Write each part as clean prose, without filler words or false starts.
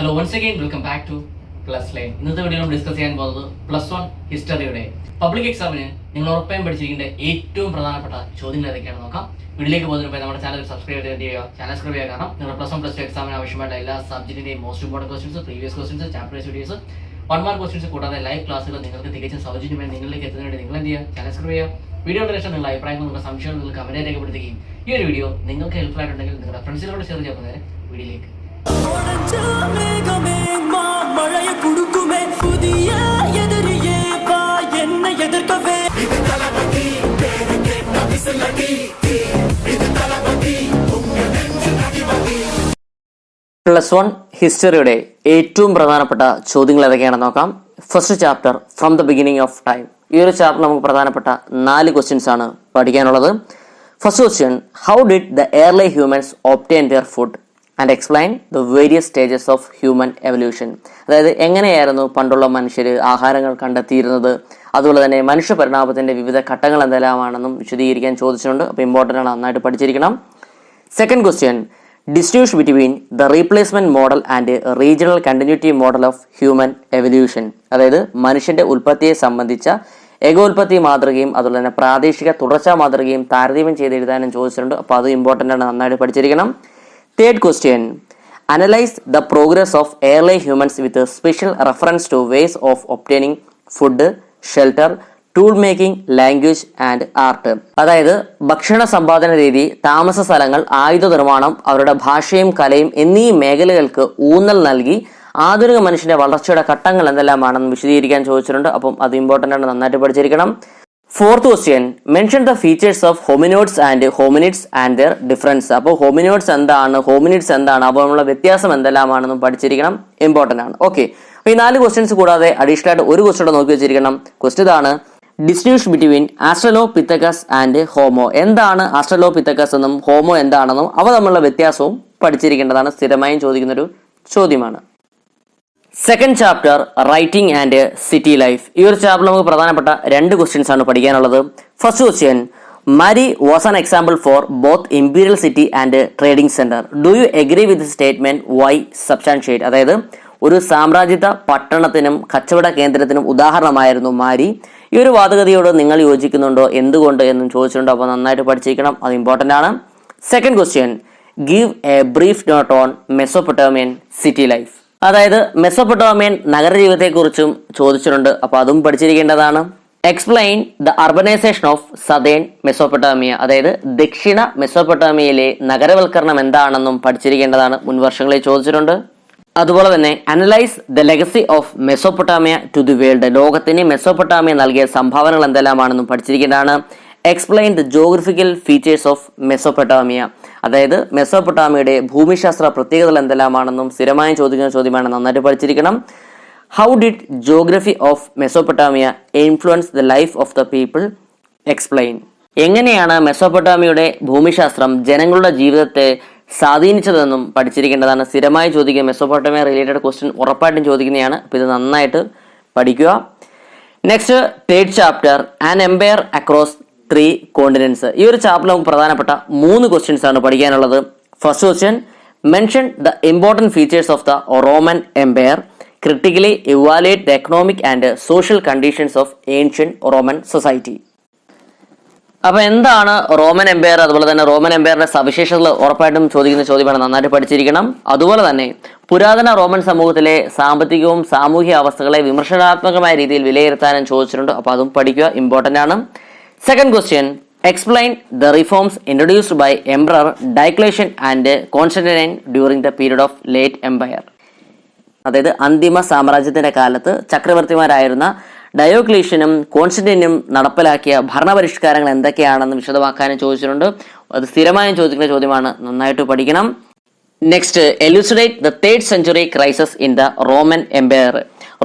Hello once again welcome back to plus line. ഇന്നത്തെ video നമ്മൾ discuss ചെയ്യാൻ പോകുന്നത് +1 ഹിസ്റ്ററിയുടെ പബ്ലിക് എക്സാമിന് നിങ്ങൾ ഉറപ്പായും പഠിച്ചിരിക്കേണ്ട ഏറ്റവും പ്രധാനപ്പെട്ട ചോദ്യങ്ങൾ ഏതൊക്കെയാണെന്ന് നോക്കാം. വീഡിയോയിലേക്ക് പോകുന്നതിന് മുമ്പ് നമ്മുടെ ചാനൽ സബ്സ്ക്രൈബ് ചെയ്യുക, ചാനൽ സബ്സ്ക്രൈബ് ചെയ്യുക. കാരണം നിങ്ങൾ +1 +2 എക്സാമിന് ആവശ്യമായിട്ട് എല്ലാ സബ്ജക്റ്റിന്റെയും most important questions, previous questions, chapter wise videos, 1 mark questions കൂടാതെ ലൈവ് ക്ലാസ്സുകൾ നിങ്ങൾക്ക് തികച്ചും സൗജന്യമായി നിങ്ങളിലേക്ക് എത്തുന്നതിന് നിങ്ങൾ എന്ത് ചെയ്യുക, ചാനൽ സബ്സ്ക്രൈബ് ചെയ്യുക. വീഡിയോ ശേഷം നിങ്ങളുടെ അഭിപ്രായങ്ങൾ, നിങ്ങളുടെ സംശയങ്ങൾ നിങ്ങൾ കമന്റ് രേഖപ്പെടുത്തുകയും ഈ ഒരു വീഡിയോ നിങ്ങൾക്ക് ഹെൽപ്ഫുൾ ആയിട്ടുണ്ടെങ്കിൽ നിങ്ങളുടെ ഫ്രണ്ട്സിനോട് ഷെയർ ചെയ്യുന്നതിന് വീഡിയോയിലേക്ക്. +1 ഹിസ്റ്ററിയുടെ ഏറ്റവും പ്രധാനപ്പെട്ട ചോദ്യങ്ങൾ ഏതൊക്കെയാണെന്ന് നോക്കാം. First chapter from the beginning of time. ഈ ഒരു ചാപ്റ്റർ നമുക്ക് പ്രധാനപ്പെട്ട 4 ക്വസ്റ്റ്യൻസ് ആണ് പഠിക്കാനുള്ളത്. First question, how did the early humans obtain their food and explain the various stages of human evolution. അതായത് എങ്ങനെയായിരുന്നു പണ്ടുള്ള മനുഷ്യർ ആഹാരങ്ങൾ കണ്ടെത്തിയിരുന്നത്, അതുപോലെ തന്നെ മനുഷ്യ പരിണാമത്തിന്റെ വിവിധ ഘട്ടങ്ങൾ എന്തെല്ലാമാണെന്നും വിശദീകരിക്കാൻ ചോദിച്ചിട്ടുണ്ട്. അപ്പോൾ ഇമ്പോർട്ടൻ്റ് ആണ്, നന്നായിട്ട് പഠിച്ചിരിക്കണം. Second question, distinguish between the replacement model and regional continuity model of human evolution. അതായത് മനുഷ്യന്റെ ഉൽപ്പത്തിയെ സംബന്ധിച്ച ഏകോൽപ്പത്തി മാതൃകയും അതുപോലെ തന്നെ പ്രാദേശിക തുടർച്ചാ മാതൃകയും താരതമ്യം ചെയ്ത് എഴുതാനും ചോദിച്ചിട്ടുണ്ട്. അപ്പോൾ അത് ഇമ്പോർട്ടൻ്റ് ആണ്, നന്നായിട്ട് പഠിച്ചിരിക്കണം. Third question, analyse the progress of early humans with special reference two ways of obtaining food, shelter, tool making, language and art. അതായത് ഭക്ഷണ സമ്പാദന രീതി, താമസ സ്ഥലങ്ങൾ, ആയുധ നിർമ്മാണം, അവരുടെ ഭാഷയും കലയും എന്നീ മേഖലകൾക്ക് ഊന്നൽ നൽകി ആധുനിക മനുഷ്യന്റെ വളർച്ചയുടെ ഘട്ടങ്ങൾ എന്തെല്ലാമാണെന്ന് വിശദീകരിക്കാൻ ചോദിച്ചിട്ടുണ്ട്. അപ്പം അത് ഇമ്പോർട്ടൻ്റ് ആണ്, നന്നായിട്ട് പഠിച്ചിരിക്കണം. Fourth question, mention the features of hominoids and hominids and their difference. അപ്പോൾ ഹോമിനോഡ്സ് എന്താണ്, ഹോമിനിഡ്സ് എന്താണ്, അപ്പോൾ നമ്മളുടെ വ്യത്യാസം എന്തെല്ലാമാണെന്നും പഠിച്ചിരിക്കണം, ഇമ്പോർട്ടൻ്റ് ആണ്. ഓക്കെ, അപ്പോൾ ഈ 4 ക്വസ്റ്റ്യൻസ് കൂടാതെ അഡീഷണൽ ആയിട്ട് ഒരു ക്വസ്റ്റ്യൻ നോക്കി വെച്ചിരിക്കണം. ക്വസ്റ്റ്യൻ ഇതാണ്, distinguish between Australopithecus and Homo. എന്താണ് ആസ്ട്രലോപിത്തക്കസ് എന്നും ഹോമോ എന്താണെന്നും അവ തമ്മിലുള്ള വ്യത്യാസവും പഠിച്ചിരിക്കേണ്ടതാണ്, സ്ഥിരമായും ചോദിക്കുന്നൊരു ചോദ്യമാണ്. Second chapter, writing and city life. ഈ ഒരു ചാപ്റ്റർ നമുക്ക് പ്രധാനപ്പെട്ട 2 ക്വസ്റ്റ്യൻസ് ആണ് പഠിക്കാനുള്ളത്. First question, Mari was an example for both imperial city and trading centre. Do you agree with statement, why substantiate. അതായത് ഒരു സാമ്രാജ്യത്വ പട്ടണത്തിനും കച്ചവട കേന്ദ്രത്തിനും ഉദാഹരണമായിരുന്നു മാരി. ഈ ഒരു വാദഗതിയോട് നിങ്ങൾ യോജിക്കുന്നുണ്ടോ, എന്തുകൊണ്ട് എന്നും ചോദിച്ചിട്ടുണ്ട്. അപ്പോൾ നന്നായിട്ട് പഠിച്ചിരിക്കണം, അത് ഇമ്പോർട്ടൻ്റ് ആണ്. Second question, give a brief note on Mesopotamian city life. അതായത് മെസോപ്പൊട്ടേമിയൻ നഗരജീവിതത്തെക്കുറിച്ചും ചോദിച്ചിട്ടുണ്ട്. അപ്പോൾ അതും പഠിച്ചിരിക്കേണ്ടതാണ്. Explain the urbanisation of southern Mesopotamia. അതായത് ദക്ഷിണ മെസോപ്പൊട്ടേമിയയിലെ നഗരവൽക്കരണം എന്താണെന്നും പഠിച്ചിരിക്കേണ്ടതാണ്, മുൻവർഷങ്ങളിൽ ചോദിച്ചിട്ടുണ്ട്. അതുപോലെ തന്നെ analyse the legacy of Mesopotamia to the world. ലോകത്തിന് മെസോപ്പൊട്ടാമിയ നൽകിയ സംഭാവനകൾ എന്തെല്ലാമാണെന്നും പഠിച്ചിരിക്കേണ്ടതാണ്. Explain the geographical features of Mesopotamia. അതായത് മെസോപ്പൊട്ടാമിയയുടെ ഭൂമിശാസ്ത്ര പ്രത്യേകതകൾ എന്തെല്ലാമാണെന്നും സ്ഥിരമായും ചോദിക്കുന്ന ചോദ്യമാണ്, നന്നായിട്ട് പഠിച്ചിരിക്കണം. How did geography of Mesopotamia influence the life of the people, explain. എങ്ങനെയാണ് മെസോപ്പൊട്ടാമിയയുടെ ഭൂമിശാസ്ത്രം ജനങ്ങളുടെ ജീവിതത്തെ സ്വാധീനിച്ചതെന്നും പഠിച്ചിരിക്കേണ്ടതാണ്, സ്ഥിരമായി ചോദിക്കുക. മെസോപ്പൊട്ടാമിയ റിലേറ്റഡ് ക്വസ്റ്റ്യൻ ഉറപ്പായിട്ടും ചോദിക്കുന്നതാണ്, അപ്പോൾ ഇത് നന്നായിട്ട് പഠിക്കുക. Next, third chapter, an empire across 3 continents. ഈ ഒരു ചാപ്റ്ററിൽ നമുക്ക് പ്രധാനപ്പെട്ട 3 ക്വസ്റ്റ്യൻസ് ആണ് പഠിക്കാനുള്ളത്. First question, mention the important features of the Roman empire, critically evaluate the economic and social conditions of ancient Roman society. അപ്പോൾ എന്താണ് റോമൻ എംപയർ, അതുപോലെ തന്നെ റോമൻ എംപയറിന്റെ സവിശേഷതകൾ ഉറപ്പായിട്ടും ചോദിക്കുന്ന ചോദ്യമാണ്, നന്നായിട്ട് പഠിച്ചിരിക്കണം. അതുപോലെ തന്നെ പുരാതന റോമൻ സമൂഹത്തിലെ സാമ്പത്തികവും സാമൂഹിക അവസ്ഥകളെ വിമർശനാത്മകമായ രീതിയിൽ വിലയിരുത്താനും ചോദിച്ചിട്ടുണ്ട്. അപ്പോൾ അതും പഠിക്കുക, ഇമ്പോർട്ടൻ്റ് ആണ്. Second question, explain the reforms introduced by emperor Diocletian and Constantine during the period of late empire. അതായത് അന്തിമ സാമ്രാജ്യത്തിന്റെ കാലത്ത് ചക്രവർത്തിമാരായിരുന്ന ഡയോക്ലീഷ്യനും കോൺസ്റ്റന്റൈനും നടപ്പിലാക്കിയ ഭരണപരിഷ്കാരങ്ങൾ എന്തൊക്കെയാണെന്ന് വിശദമാക്കാനും ചോദിച്ചിട്ടുണ്ട്. അത് സ്ഥിരമായും ചോദിക്കുന്ന ചോദ്യമാണ്, നന്നായിട്ട് പഠിക്കണം. Next, elucidate the 3rd century crisis in the Roman empire.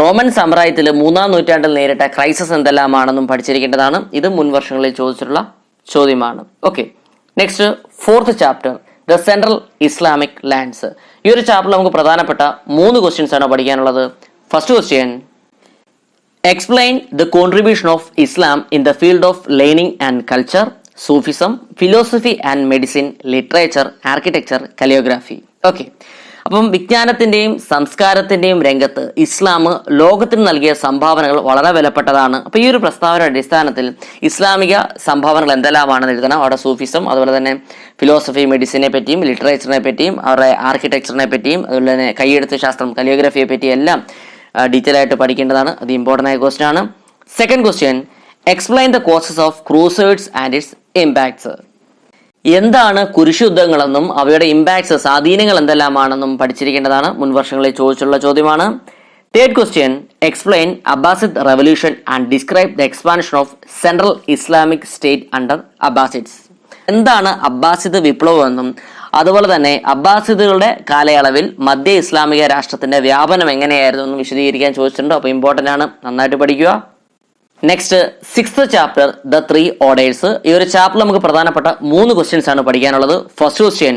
റോമൻ സാമ്രാജ്യത്തിൽ 3-ാം നൂറ്റാണ്ടിൽ നേരിട്ട ക്രൈസിസ് എന്തെല്ലാമാണെന്നും പഠിച്ചിരിക്കേണ്ടതാണ്, ഇത് മുൻവർഷങ്ങളിൽ ചോദിച്ചിട്ടുള്ള ചോദ്യമാണ്. Okay, next, fourth chapter, the central Islamic lands. ഈ ഒരു ചാപ്റ്ററിൽ നമുക്ക് പ്രധാനപ്പെട്ട 3 ക്വസ്റ്റ്യൻസ് ആണ് പഠിക്കാനുള്ളത്. First question, explain the contribution of Islam in the field of learning and culture, Sufism, philosophy and medicine, literature, architecture, calligraphy. Okay, അപ്പം വിജ്ഞാനത്തിന്റെയും സംസ്കാരത്തിന്റെയും രംഗത്ത് ഇസ്ലാം ലോകത്തിന് നൽകിയ സംഭാവനകൾ വളരെ വിലപ്പെട്ടതാണ്. അപ്പോൾ ഈ ഒരു പ്രസ്താവനയുടെ അടിസ്ഥാനത്തിൽ ഇസ്ലാമിക സംഭാവനകൾ എന്തെല്ലാമാണെന്ന് എഴുതണം. അവിടെ സൂഫിസം, അതുപോലെ തന്നെ ഫിലോസഫി, മെഡിസിനെ പറ്റിയും ലിറ്ററേച്ചറിനെ പറ്റിയും അവരുടെ ആർക്കിടെക്ചറിനെ പറ്റിയും അതുപോലെ തന്നെ കൈയെഴുത്ത് ശാസ്ത്രം, കലിയോഗ്രഫിയെ പറ്റി എല്ലാം ഡീറ്റെയിൽ ആയിട്ട് പഠിക്കേണ്ടതാണ്. അത് ഇമ്പോർട്ടൻ്റ് ആയ ക്വസ്റ്റ്യൻ ആണ്. Second question, explain the causes of Crusades and its impacts. എന്താണ് കുരിശുദ്ധങ്ങളെന്നും അവയുടെ ഇമ്പാക്ട്സ്, സ്വാധീനങ്ങൾ എന്തെല്ലാമാണെന്നും പഠിച്ചിരിക്കേണ്ടതാണ്. മുൻ വർഷങ്ങളിൽ ചോദിച്ചുള്ള ചോദ്യമാണ്. Third question, explain Abbasid revolution and describe the expansion of central Islamic state under Abbasids. എന്താണ് അബ്ബാസിദ് വിപ്ലവം എന്നും അതുപോലെ തന്നെ അബ്ബാസിദുകളുടെ കാലയളവിൽ മധ്യ ഇസ്ലാമിക രാഷ്ട്രത്തിന്റെ വ്യാപനം എങ്ങനെയായിരുന്നു എന്നും വിശദീകരിക്കാൻ ചോദിച്ചിട്ടുണ്ട്. അപ്പോൾ ഇമ്പോർട്ടൻ്റ് ആണ്, നന്നായിട്ട് പഠിക്കുക. Next, sixth chapter the 3 orders. ഈ ഒരു ചാപ്റ്റർ നമുക്ക് പ്രധാനപ്പെട്ട 3 ക്വസ്റ്റ്യൻസ് ആണ് പഠിക്കാനുള്ളത്. First question,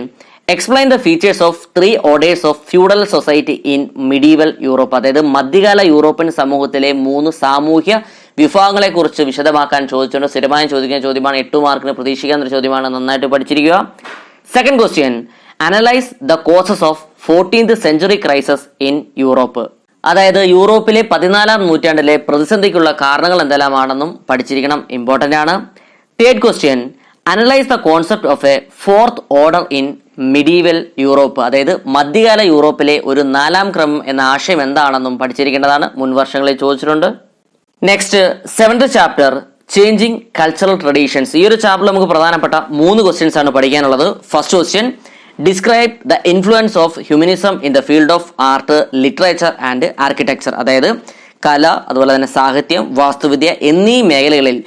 explain the features of 3 orders of feudal society in medieval Europe. അതായത് മധ്യകാല യൂറോപ്യൻ സമൂഹത്തിലെ 3 സാമൂഹ്യ വിഭാഗങ്ങളെ കുറിച്ച് വിശദമാക്കാൻ ചോദിച്ചിട്ടുണ്ട്. സ്ഥിരമായും ചോദിക്കുന്ന ചോദ്യമാണ്, 8 മാർക്കിന് പ്രതീക്ഷിക്കാവുന്ന ഒരു ചോദ്യമാണ്, നന്നായിട്ട് പഠിച്ചിരിക്കുക. Second question, analyse the causes of 14th century crisis in Europe. അതായത് യൂറോപ്പിലെ 14ാം നൂറ്റാണ്ടിലെ പ്രതിസന്ധിക്കുള്ള കാരണങ്ങൾ എന്തെല്ലാമാണെന്നും പഠിച്ചിരിക്കണം, ഇമ്പോർട്ടൻ്റ് ആണ്. Third question, analyse the concept of A 4th order in medieval Europe. അതായത് മധ്യകാല യൂറോപ്പിലെ ഒരു 4ാം ക്രമം എന്ന ആശയം എന്താണെന്നും പഠിച്ചിരിക്കേണ്ടതാണ്. മുൻ വർഷങ്ങളിൽ ചോദിച്ചിട്ടുണ്ട്. Next, 7th chapter changing cultural traditions. ഈ ഒരു ചാപ്റ്ററിൽ നമുക്ക് പ്രധാനപ്പെട്ട 3 ക്വസ്റ്റ്യൻസ് ആണ് പഠിക്കാനുള്ളത്. First question, describe the influence of humanism in the field of art, literature and architecture. അതായത് കല, അതുപോലെ തന്നെ സാഹിത്യം, വാസ്തുവിദ്യ എന്നീ മേഖലകളിൽ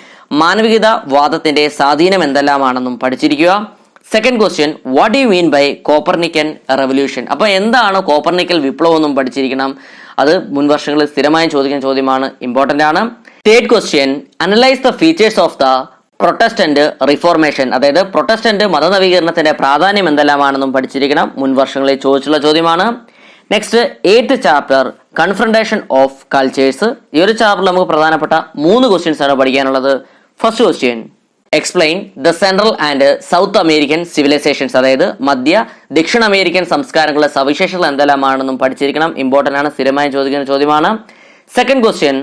മാനവികതാവാദത്തിന്റെ സ്വാധീനം എന്തെല്ലാമാണെന്നും പഠിച്ചിരിക്കുക. Second question, what do you mean by Copernican revolution. അപ്പോൾ എന്താണ് കോപ്പർനിക്കൽ വിപ്ലവം എന്നും പഠിച്ചിരിക്കണം. അത് മുൻ വർഷങ്ങളിൽ സ്ഥിരമായും ചോദിക്കുന്ന ചോദ്യമാണ്, ഇമ്പോർട്ടൻ്റ് ആണ്. Third question, analyse the features of the Protestant reformation. അതായത് പ്രൊട്ടസ്റ്റന്റ് മതനവീകരണത്തിന്റെ പ്രാധാന്യം എന്തെല്ലാമാണെന്നും പഠിച്ചിരിക്കണം. മുൻ വർഷങ്ങളിൽ ചോദിച്ചുള്ള ചോദ്യമാണ്. Next, 8th chapter confrontation of cultures. ഈ ഒരു ചാപ്റ്ററിൽ നമുക്ക് പ്രധാനപ്പെട്ട 3 ക്വസ്റ്റ്യൻസ് ആണ് പഠിക്കാനുള്ളത്. First question, explain the central and south American civilisations. അതായത് മധ്യ ദക്ഷിണ അമേരിക്കൻ സംസ്കാരങ്ങളുടെ സവിശേഷതകൾ എന്തെല്ലാമാണെന്നും പഠിച്ചിരിക്കണം, ഇമ്പോർട്ടൻ്റ് ആണ്, സ്ഥിരമായി ചോദിക്കുന്ന ചോദ്യമാണ്. Second question,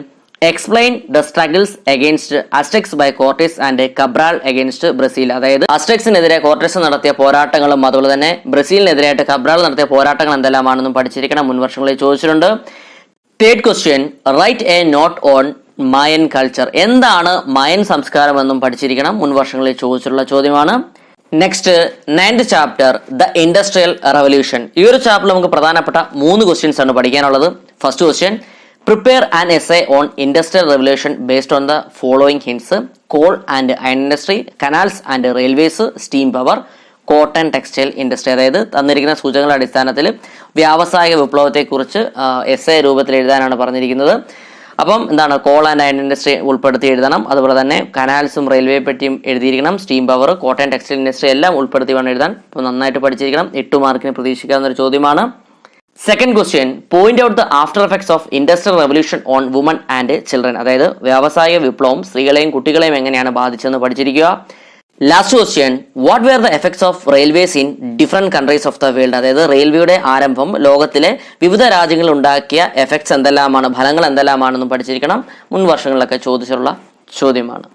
explain the struggles against Aztecs by Cortes and Cabral against Brazil. അതായത് അസ്റ്റെക്സിനെതിരെ കോർട്ടേസ് നടത്തിയ പോരാട്ടങ്ങളും അതുപോലെ തന്നെ ബ്രസീലിനെതിരായിട്ട് കബ്രാൾ നടത്തിയ പോരാട്ടങ്ങൾ എന്തെല്ലാമാണെന്നും പഠിച്ചിരിക്കണം, മുൻ വർഷങ്ങളിൽ ചോദിച്ചിട്ടുണ്ട്. Third question, write a note on Mayan culture. എന്താണ് മായൻ സംസ്കാരം എന്നും പഠിച്ചിരിക്കണം, മുൻ വർഷങ്ങളിൽ ചോദിച്ചിട്ടുള്ള ചോദ്യമാണ്. Next, 9th chapter the industrial revolution. ഈ ഒരു ചാപ്റ്ററിൽ നമുക്ക് പ്രധാനപ്പെട്ട 3 ക്വസ്റ്റ്യൻസ് ആണ് പഠിക്കാനുള്ളത്. First question, prepare an essay on industrial revolution based on the following hints: coal and iron industry, canals and railways, steam power, cotton textile industry. അതായത് തന്നിരിക്കുന്ന സൂചകങ്ങളുടെ അടിസ്ഥാനത്തിൽ വ്യാവസായിക വിപ്ലവത്തെക്കുറിച്ച് എസ്സേ രൂപത്തിൽ എഴുതാനാണ് പറഞ്ഞിരിക്കുന്നത്. അപ്പം എന്താണ്, കോൾ ആൻഡ് അയൺ ഇൻഡസ്ട്രി ഉൾപ്പെടുത്തി എഴുതണം. അതുപോലെ തന്നെ കനാൽസും റെയിൽവേയെ പറ്റിയും എഴുതിയിരിക്കണം. Steam power, cotton textile industry എല്ലാം ഉൾപ്പെടുത്തി വേണം എഴുതാൻ. അപ്പോൾ നന്നായിട്ട് പഠിച്ചിരിക്കണം. 8 മാർക്കിന് പ്രതീക്ഷിക്കാവുന്ന ഒരു ചോദ്യമാണ്. Second question, point out the after effects of industrial revolution on woman and children. അതായത് വ്യാവസായിക വിപ്ലവം സ്ത്രീകളെയും കുട്ടികളെയും എങ്ങനെയാണ് ബാധിച്ചതെന്ന് പഠിച്ചിരിക്കുക. Last question, what were the effects of railways in different countries of the world. അതായത് റെയിൽവേയുടെ ആരംഭം ലോകത്തിലെ വിവിധ രാജ്യങ്ങളിൽ ഉണ്ടാക്കിയ എഫക്ട്സ് എന്തെല്ലാമാണ്, ഫലങ്ങൾ എന്തെല്ലാമാണെന്നും പഠിച്ചിരിക്കണം. മുൻ വർഷങ്ങളിലൊക്കെ ചോദിച്ചിട്ടുള്ള ചോദ്യമാണ്.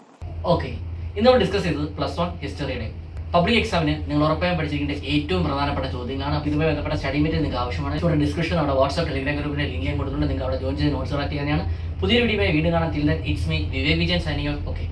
ഓക്കെ, ഇന്ന് നമ്മൾ ഡിസ്കസ് ചെയ്തത് +1 ഹിസ്റ്ററിയുടെ പബ്ലിക് എക്സാമിന് നിങ്ങൾ ഉറപ്പായും പഠിച്ചിരിക്കേണ്ട ഏറ്റവും പ്രധാനപ്പെട്ട ചോദ്യങ്ങളാണ്. അപ്പോൾ ഇതുമായി ബന്ധപ്പെട്ട സ്റ്റഡി മെറ്റീരിയൽ നിങ്ങൾക്ക് ആവശ്യമാണ്. ഇവിടെ ഡിസ്ക്രിപ്ഷൻ നമ്മുടെ വാട്സ്ആപ്പ് ടെലിഗ്രാം ഗ്രൂപ്പിന്റെ ലിങ്ക് കൊടുത്തിട്ടുണ്ട്. നിങ്ങൾക്ക് അവിടെ ജോയിൻ ചെയ്ത് നോട്ട്സ് കളക്ട് ചെയ്യാനാണ്. പുതിയൊരു വീഡിയോ വീണ്ടും കാണാൻ. Till then it's me Vivek Vijayan signing off. Okay.